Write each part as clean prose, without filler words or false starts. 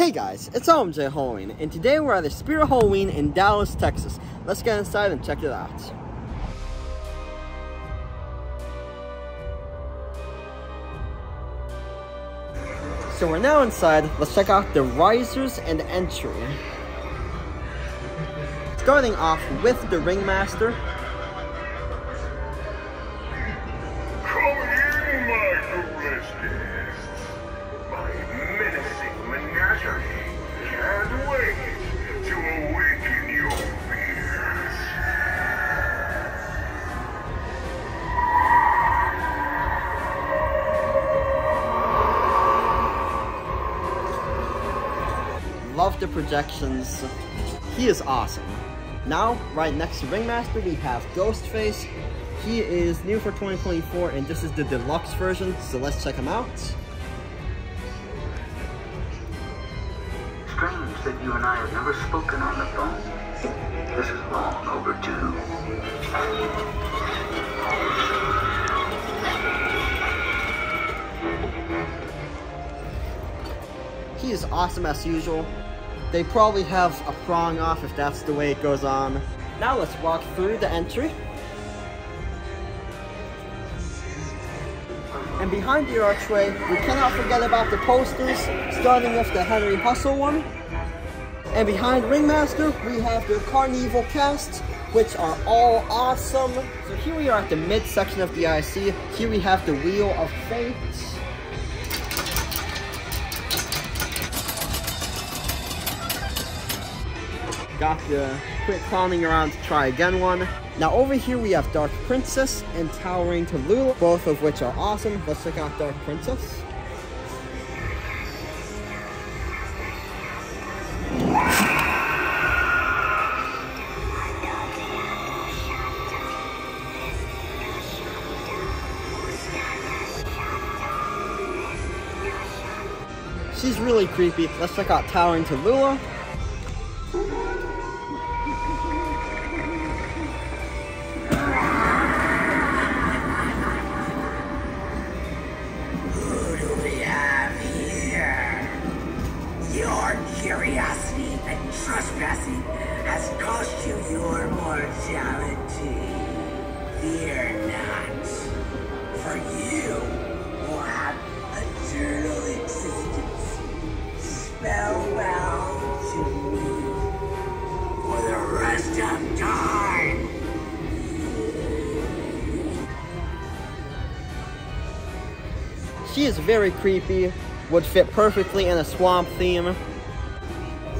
Hey guys, it's OMJ Halloween, and today we're at the Spirit Halloween in Dallas, Texas. Let's get inside and check it out. So we're now inside. Let's check out the risers and entry. Starting off with the Ringmaster. Come in, my domestics. My menacing menagerie can't wait to awaken your fears. Love the projections. He is awesome. Now, right next to Ringmaster, we have Ghostface. He is new for 2024, and this is the deluxe version, so let's check him out. Strange that you and I have never spoken on the phone. This is long overdue. He is awesome as usual. They probably have a prong off if that's the way it goes on. Now let's walk through the entry. And behind the archway, we cannot forget about the posters, starting with the Henry Hustle one. And behind Ringmaster, we have the Carnival cast, which are all awesome. So here we are at the midsection of the IC. Here we have the Wheel of Fate. Got the quick clowning around to try again one. Now over here we have Dark Princess and Towering Tallulah, both of which are awesome. Let's check out Dark Princess. She's really creepy. Let's check out Towering Tallulah. Curiosity and trespassing has cost you your mortality. Fear not, for you will have eternal existence, spellbound to me for the rest of time. She is very creepy, would fit perfectly in a swamp theme.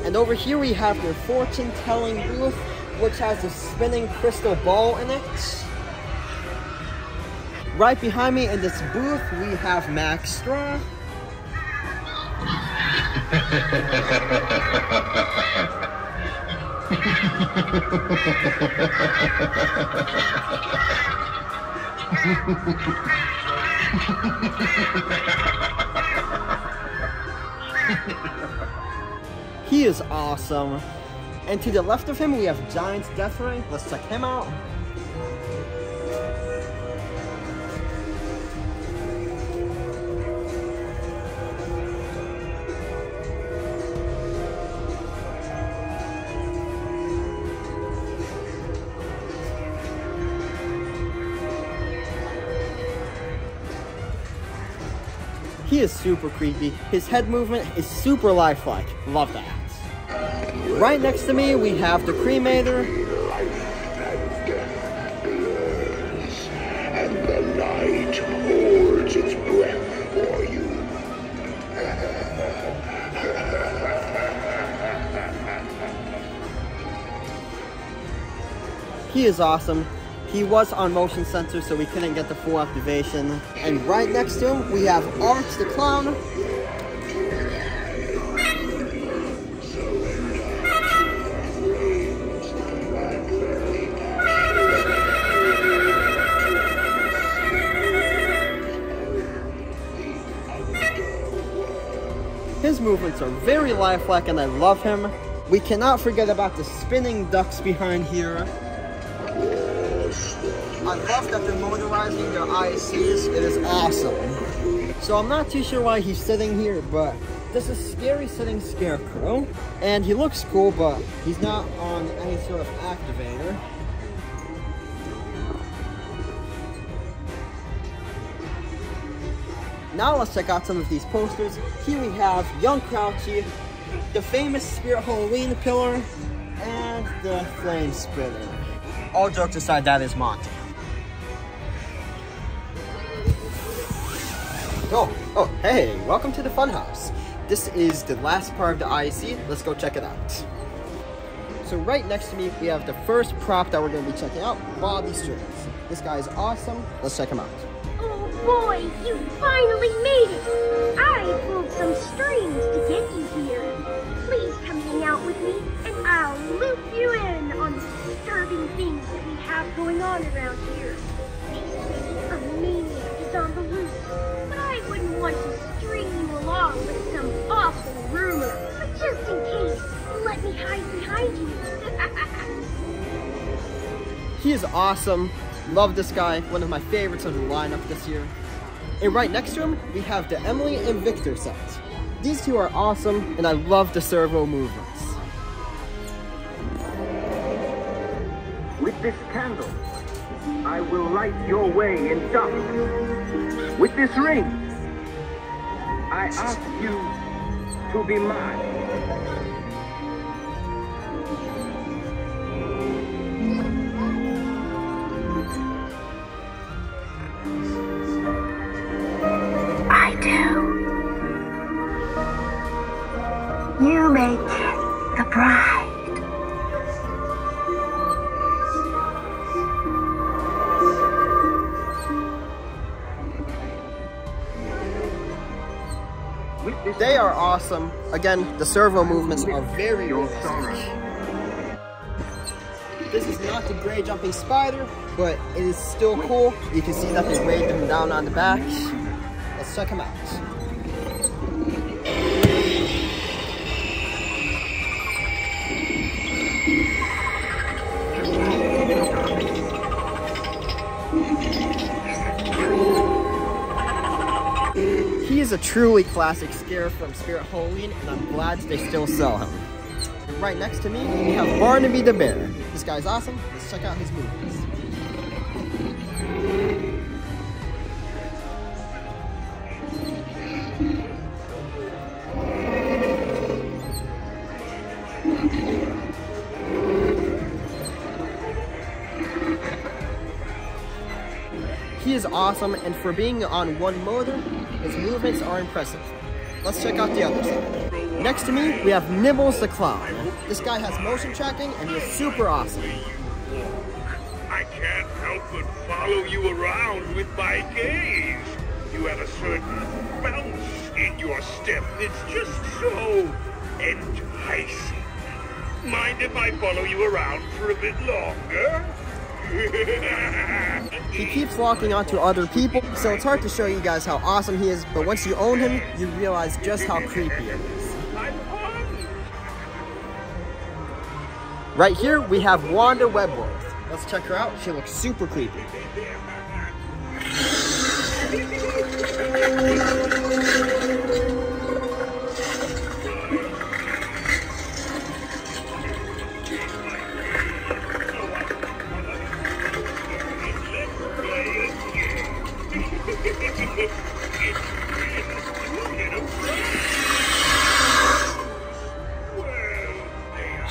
And over here we have their fortune-telling booth, which has a spinning crystal ball in it. Right behind me in this booth, we have Mack Straw. He is awesome. And to the left of him, we have Giant's Death Ray. Let's check him out. He is super creepy. His head movement is super lifelike. Love that. Right next to me, we have the Cremator. And the night holds its breath for you. He is awesome. He was on motion sensor, so we couldn't get the full activation. And right next to him, we have Delux the Clown. His movements are very lifelike and I love him. We cannot forget about the spinning ducks behind here. I love that they're motorizing their ICs. It is awesome. So I'm not too sure why he's sitting here, but This is Scary Sitting Scarecrow, and he looks cool, but he's not on any sort of activator. Now let's check out some of these posters. Here we have Young Crouchy, the famous Spirit Halloween pillar, and the Flame Spitter. All jokes aside, that is Monty. Oh, hey, welcome to the Funhouse. This is the last part of the IEC. Let's go check it out. So right next to me, we have the first prop that we're going to be checking out, Bobby Strings. This guy is awesome. Let's check him out. Oh boy, you finally made it! I pulled some strings to get you here. Please come hang out with me, and I'll loop you in on the disturbing things that we have going on around here. A maniac is on the loose, but I wouldn't want to string you along with some awful rumor. But just in case, let me hide behind you. He is awesome. Love this guy. One of my favorites of the lineup this year. And right next to him, we have the Emily and Victor set. These two are awesome, and I love the servo movements. With this candle, I will light your way in darkness. With this ring, I ask you to be mine. I do. You make the bride. They are awesome. Again, the servo movements are very realistic. This is not the gray jumping spider, but it is still cool. You can see that they weighed him down on the back. Let's check him out. He is a truly classic scare from Spirit Halloween, and I'm glad they still sell him. Right next to me, we have Barnaby the Bear. This guy's awesome. Let's check out his movements. He is awesome, and for being on one motor, his movements are impressive. Let's check out the other side. Next to me, we have Nibbles The Clown. This guy has motion tracking, and he is super awesome. I can't help but follow you around with my gaze. You have a certain bounce in your step. It's just so enticing. Mind if I follow you around for a bit longer? He keeps locking onto other people, so it's hard to show you guys how awesome he is, but once you own him, you realize just how creepy he is. Right here, we have Wanda Webworth. Let's check her out. She looks super creepy.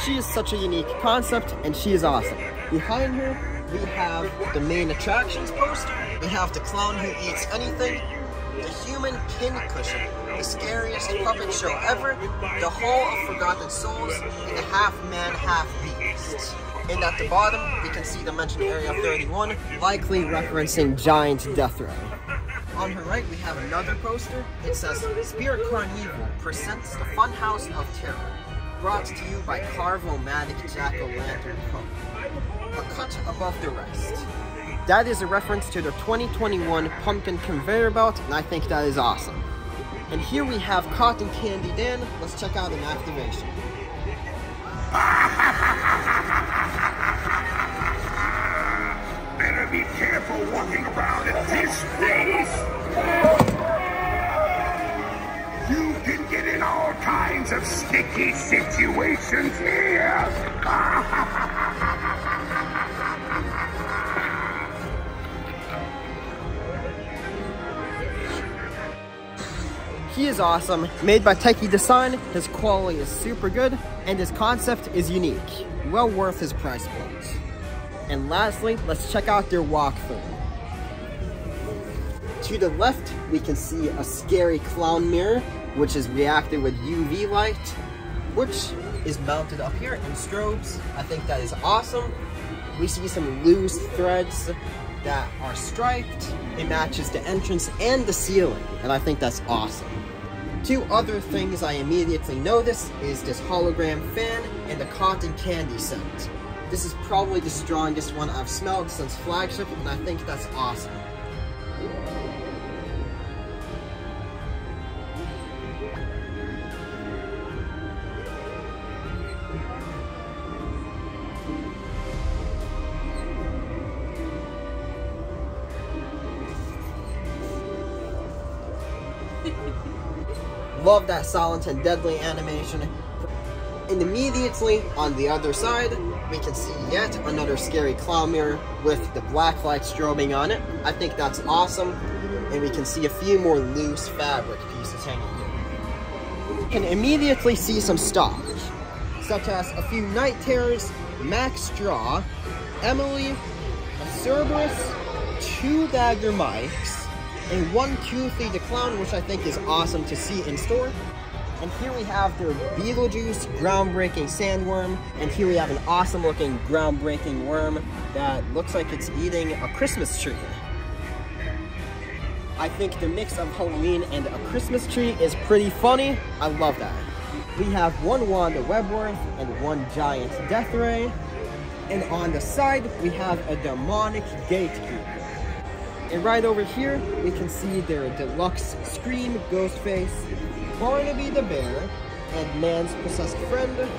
She is such a unique concept, and she is awesome. Behind her, we have the main attractions poster. We have the clown who eats anything, the human pin cushion, the scariest puppet show ever, the Hall of Forgotten Souls, and the half-man, half-beast. And at the bottom, we can see the mentioned Area 31, likely referencing Giant Death Ray. On her right, we have another poster. It says, Spirit Carnival presents the Funhouse of Terror. Brought to you by Carvomatic Jack-O-Lantern Co. A cut above the rest. That is a reference to the 2021 Pumpkin Conveyor Belt, and I think that is awesome. And here we have Cotton Candy Dan. Let's check out an activation. Better be careful walking around in this place. You can get in all kinds of sticky situations here. He is awesome, made by Techie Design, his quality is super good, and his concept is unique. Well worth his price point. And lastly, let's check out their walkthrough. To the left, we can see a scary clown mirror, which is reacted with UV light, which is mounted up here in strobes. I think that is awesome. We see some loose threads that are striped. It matches the entrance and the ceiling, and I think that's awesome. Two other things I immediately notice is this hologram fan and the cotton candy scent. This is probably the strongest one I've smelled since Flagship, and I think that's awesome. Love that silent and deadly animation. And immediately on the other side, we can see yet another scary clown mirror with the black light strobing on it. I think that's awesome. And we can see a few more loose fabric pieces hanging here. We can immediately see some stock, such as a few Night Terrors, Mack Straw, Emily, a Cerberus, 2 Dagger Mics, and 1 Toothy the Clown, which I think is awesome to see in store. And here we have their Beetlejuice groundbreaking sandworm, and here we have an awesome looking groundbreaking worm that looks like it's eating a Christmas tree. I think the mix of Halloween and a Christmas tree is pretty funny. I love that. We have 1 Wanda Webworth and 1 giant Death Ray. And on the side, we have a demonic gatekeeper. And right over here, we can see their Delux Ghostface, Barnaby the Bear, and Man's Possessed Friend.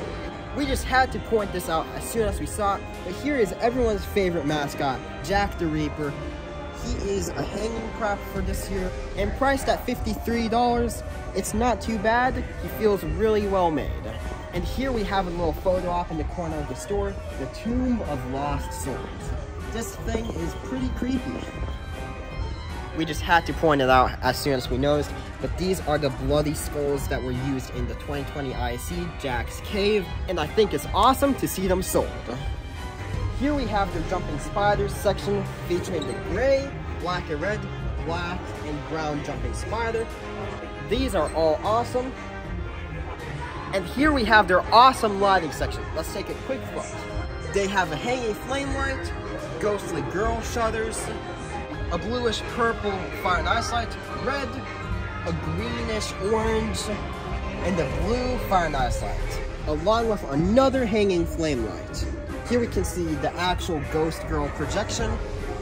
We just had to point this out as soon as we saw it, but here is everyone's favorite mascot, Jack the Reaper. He is a hanging prop for this year, and priced at $53. It's not too bad. He feels really well made. And here we have a little photo op in the corner of the store, the Tomb of Lost Souls. This thing is pretty creepy. We just had to point it out as soon as we noticed, but these are the bloody skulls that were used in the 2020 ISC Jack's Cave, and I think it's awesome to see them sold. Here we have the Jumping Spiders section featuring the gray, black and red, black and brown jumping spider. These are all awesome. And here we have their awesome lighting section. Let's take a quick look. They have a hanging flame light, ghostly girl shutters, a bluish purple fire and ice light, red, a greenish orange, and a blue fire and ice light, along with another hanging flame light. Here we can see the actual Ghost Girl projection,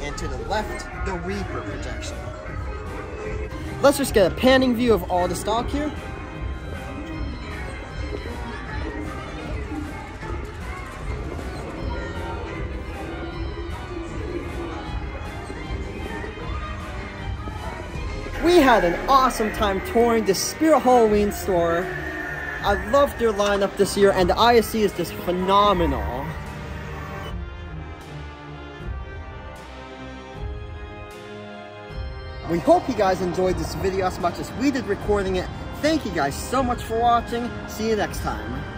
and to the left, the Reaper projection. Let's just get a panning view of all the stock here. We had an awesome time touring the Spirit Halloween store. I loved their lineup this year, and the ISC is just phenomenal. We hope you guys enjoyed this video as much as we did recording it. Thank you guys so much for watching. See you next time.